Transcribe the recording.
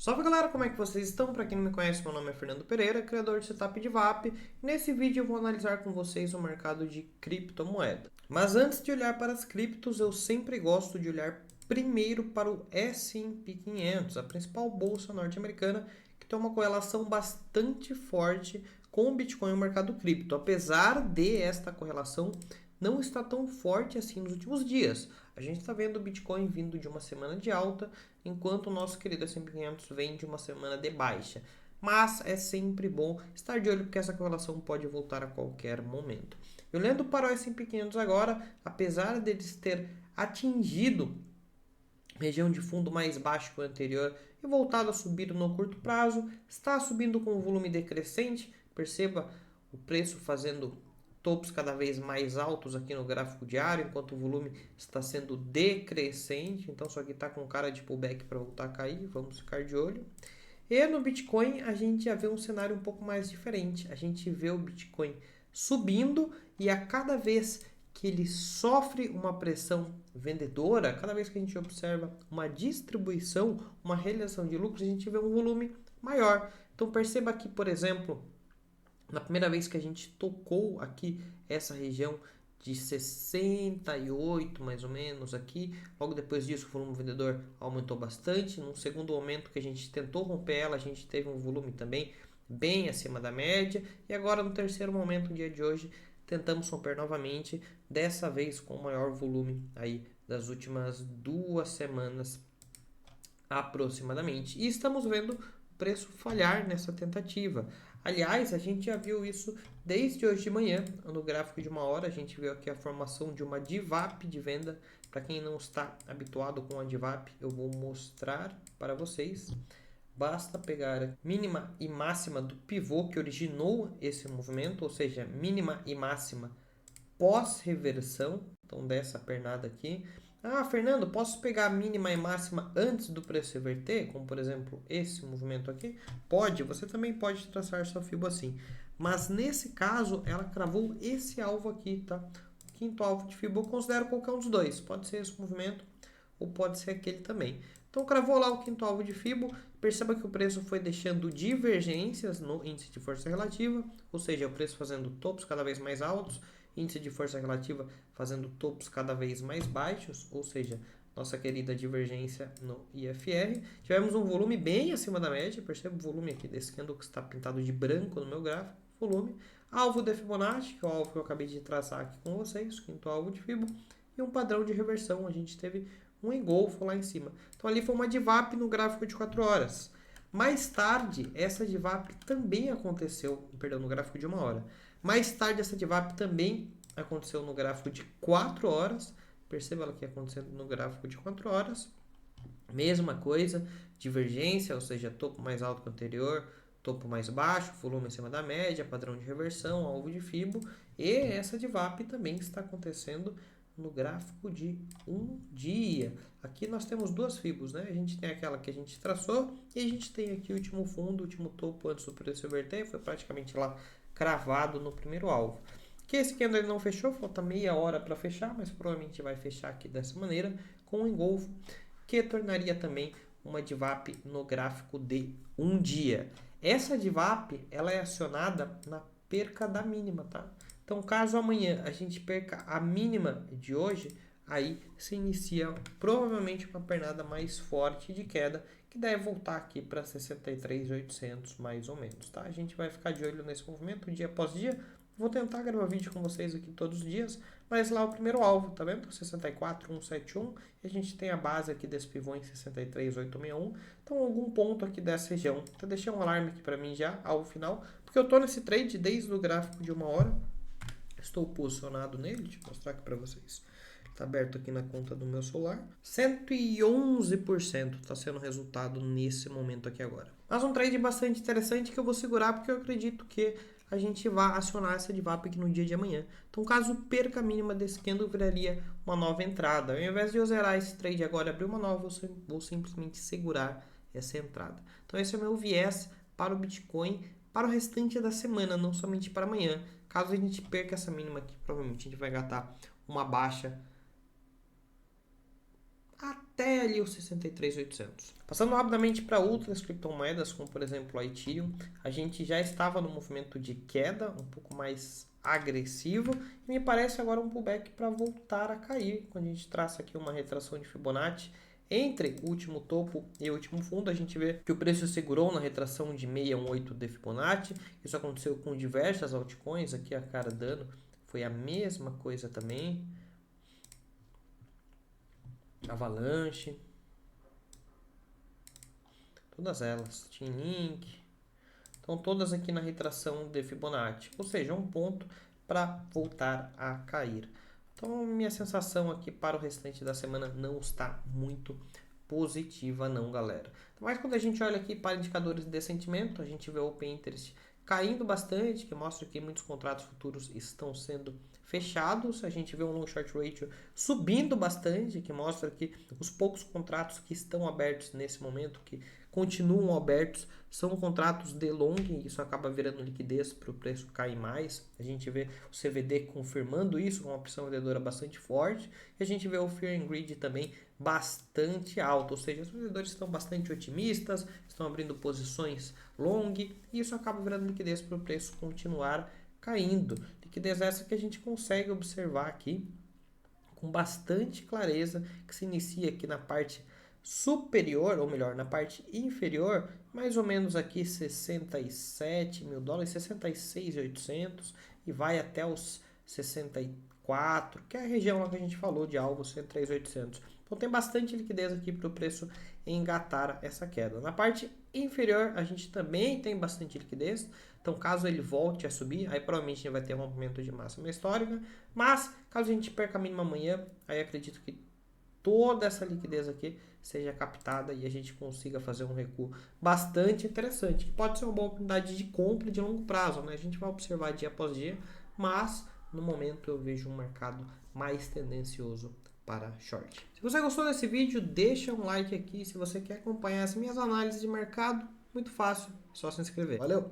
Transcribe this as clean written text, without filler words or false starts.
Salve galera, como é que vocês estão? Para quem não me conhece, meu nome é Fernando Pereira, criador de setup de VAP. Nesse vídeo eu vou analisar com vocês o mercado de criptomoeda. Mas antes de olhar para as criptos, eu sempre gosto de olhar primeiro para o S&P 500, a principal bolsa norte-americana, que tem uma correlação bastante forte com o Bitcoin e o mercado cripto. Apesar de esta correlação não estar tão forte assim nos últimos dias. A gente está vendo o Bitcoin vindo de uma semana de alta, enquanto o nosso querido S&P 500 vem de uma semana de baixa. Mas é sempre bom estar de olho porque essa correlação pode voltar a qualquer momento. E olhando para o S&P 500 agora, apesar deles ter atingido região de fundo mais baixo que o anterior e voltado a subir no curto prazo, está subindo com um volume decrescente. Perceba o preço fazendo topos cada vez mais altos aqui no gráfico diário, enquanto o volume está sendo decrescente. Então, isso aqui está com cara de pullback para voltar a cair. Vamos ficar de olho. E no Bitcoin, a gente já vê um cenário um pouco mais diferente. A gente vê o Bitcoin subindo e a cada vez que ele sofre uma pressão vendedora, cada vez que a gente observa uma distribuição, uma realização de lucros, a gente vê um volume maior. Então perceba aqui, por exemplo, na primeira vez que a gente tocou aqui essa região de 68 mais ou menos aqui, logo depois disso o volume vendedor aumentou bastante. Num segundo momento que a gente tentou romper ela, a gente teve um volume também bem acima da média, e agora no terceiro momento, no dia de hoje, tentamos romper novamente, dessa vez com o maior volume aí das últimas 2 semanas aproximadamente. E estamos vendo o preço falhar nessa tentativa. Aliás, a gente já viu isso desde hoje de manhã, no gráfico de 1 hora, a gente viu aqui a formação de uma DVAP de venda. Para quem não está habituado com a DVAP, eu vou mostrar para vocês. Basta pegar a mínima e máxima do pivô que originou esse movimento, ou seja, mínima e máxima pós-reversão, então dessa pernada aqui. Ah, Fernando, posso pegar a mínima e máxima antes do preço reverter, como por exemplo esse movimento aqui? Pode, você também pode traçar sua Fibo assim. Mas nesse caso, ela cravou esse alvo aqui, tá? O quinto alvo de Fibo, eu considero qualquer um dos dois. Pode ser esse movimento ou pode ser aquele também. Então cravou lá o quinto alvo de Fibo. Perceba que o preço foi deixando divergências no índice de força relativa, ou seja, o preço fazendo topos cada vez mais altos, índice de força relativa fazendo topos cada vez mais baixos, ou seja, nossa querida divergência no IFR. Tivemos um volume bem acima da média, perceba o volume aqui desse candle que está pintado de branco no meu gráfico, volume. Alvo de Fibonacci, que é o alvo que eu acabei de traçar aqui com vocês, quinto alvo de Fibo, e um padrão de reversão, a gente teve um engolfo lá em cima. Então ali foi uma DVAP no gráfico de 4 horas. Mais tarde, essa DVAP também aconteceu, perdão, no gráfico de 1 hora. Mais tarde, essa DVAP também aconteceu no gráfico de 4 horas. Perceba ela aqui acontecendo no gráfico de 4 horas. Mesma coisa, divergência, ou seja, topo mais alto que o anterior, topo mais baixo, volume acima da média, padrão de reversão, alvo de Fibo. E essa DVAP também está acontecendo no gráfico de 1 dia. Aqui nós temos duas Fibos, né? A gente tem aquela que a gente traçou e a gente tem aqui o último fundo, o último topo antes do preço reverter, foi praticamente lá cravado no primeiro alvo. Que esse candle não fechou, falta meia hora para fechar, mas provavelmente vai fechar aqui dessa maneira, com um engolfo, que tornaria também uma DVAP no gráfico de 1 dia. Essa DVAP, ela é acionada na perca da mínima, tá? Então, caso amanhã a gente perca a mínima de hoje, aí se inicia provavelmente uma pernada mais forte de queda, que deve voltar aqui para 63.800 mais ou menos, tá? A gente vai ficar de olho nesse movimento dia após dia. Vou tentar gravar vídeo com vocês aqui todos os dias, mas lá o primeiro alvo, tá vendo? 64.171, e a gente tem a base aqui desse pivô em 63.861. Então, algum ponto aqui dessa região. Então, deixei um alarme aqui para mim já, alvo final, porque eu tô nesse trade desde o gráfico de 1 hora. Estou posicionado nele, deixa eu mostrar aqui para vocês. Está aberto aqui na conta do meu celular. 111% está sendo o resultado nesse momento aqui agora. Mas um trade bastante interessante que eu vou segurar porque eu acredito que a gente vai acionar essa DVAP aqui no dia de amanhã. Então, caso perca a mínima desse candle, viraria uma nova entrada. Ao invés de eu zerar esse trade agora e abrir uma nova, eu vou simplesmente segurar essa entrada. Então, esse é o meu viés para o Bitcoin, para o restante da semana, não somente para amanhã. Caso a gente perca essa mínima aqui, provavelmente a gente vai gastar uma baixa até ali os 63.800. Passando rapidamente para outras criptomoedas, como por exemplo a Ethereum, a gente já estava no movimento de queda um pouco mais agressivo e me parece agora um pullback para voltar a cair. Quando a gente traça aqui uma retração de Fibonacci entre o último topo e o último fundo, a gente vê que o preço segurou na retração de 618 de Fibonacci. Isso aconteceu com diversas altcoins, aqui a Cardano foi a mesma coisa também. Avalanche, todas elas, Chainlink, estão todas aqui na retração de Fibonacci, ou seja, um ponto para voltar a cair. Então, minha sensação aqui para o restante da semana não está muito positiva não, galera. Mas quando a gente olha aqui para indicadores de sentimento, a gente vê o Open Interest caindo bastante, que mostra que muitos contratos futuros estão sendo fechados. A gente vê um long short ratio subindo bastante, que mostra que os poucos contratos que estão abertos nesse momento, que continuam abertos, são contratos de long, e isso acaba virando liquidez para o preço cair mais. A gente vê o CVD confirmando isso, com uma pressão vendedora bastante forte, e a gente vê o Fear and Greed também bastante alto, ou seja, os vendedores estão bastante otimistas, estão abrindo posições long, e isso acaba virando liquidez para o preço continuar caindo. Liquidez essa que a gente consegue observar aqui com bastante clareza, que se inicia aqui na parte superior, ou melhor, na parte inferior, mais ou menos aqui 67 mil dólares, 66.800 e vai até os 64, que é a região lá que a gente falou de algo, 103.800. Então tem bastante liquidez aqui para o preço engatar essa queda. Na parte inferior a gente também tem bastante liquidez, então caso ele volte a subir, aí provavelmente a gente vai ter um rompimento de máxima histórica, mas caso a gente perca a mínima amanhã, aí acredito que toda essa liquidez aqui seja captada e a gente consiga fazer um recuo bastante interessante, que pode ser uma boa oportunidade de compra de longo prazo, né? A gente vai observar dia após dia, mas no momento eu vejo um mercado mais tendencioso para short. Se você gostou desse vídeo, deixa um like aqui. Se você quer acompanhar as minhas análises de mercado, muito fácil, é só se inscrever. Valeu!